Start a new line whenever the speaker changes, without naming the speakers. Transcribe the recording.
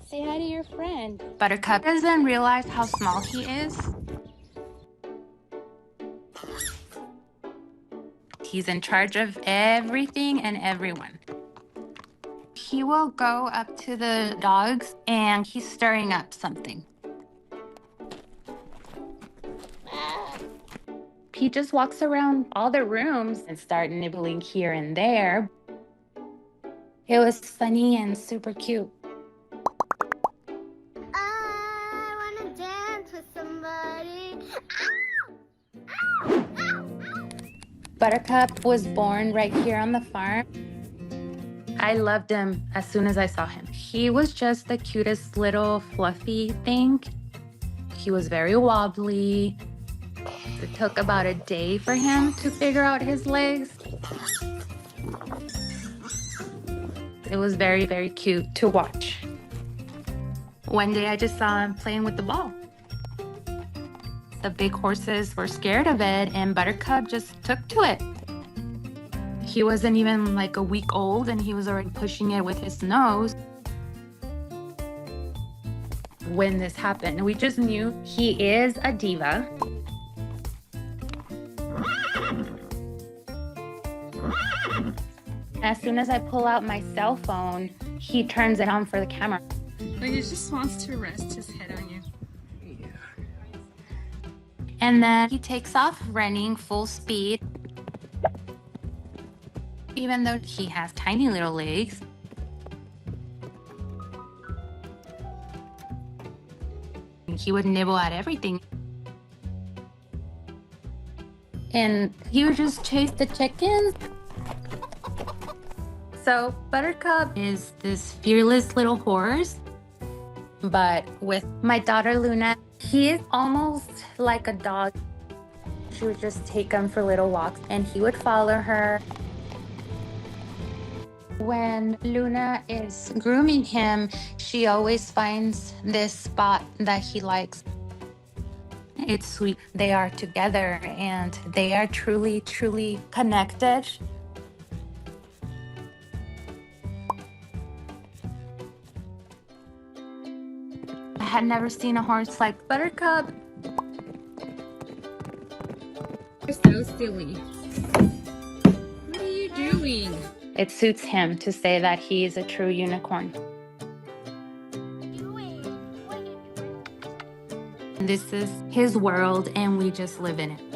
Say hi to your friend.
Buttercup doesn't realize how small he is. He's in charge of everything and everyone. He will go up to the dogs and he's stirring up something. He just walks around all the rooms and starts nibbling here and there. It was funny and super cute.
I wanna dance with somebody.
Buttercup was born right here on the farm. I loved him as soon as I saw him. He was just the cutest little fluffy thing. He was very wobbly. It took about a day for him to figure out his legs. It was very, very cute to watch. One day I just saw him playing with the ball. The big horses were scared of it and Buttercup just took to it. He wasn't even like a week old and he was already pushing it with his nose. When this happened, we just knew he is a diva. As soon as I pull out my cell phone, he turns it on for the camera.
Like he just wants to rest his head on you.
And then he takes off running full speed. Even though he has tiny little legs, he would nibble at everything. And he would just chase the chickens. So Buttercup is this fearless little horse. But with my daughter Luna, he is almost like a dog. She would just take him for little walks and he would follow her. When Luna is grooming him, she always finds this spot that he likes. It's sweet. They are together and they are truly, truly connected. I had never seen a horse like Buttercup.
You're so silly. What are you doing?
It suits him to say that he is a true unicorn. This is his world and we just live in it.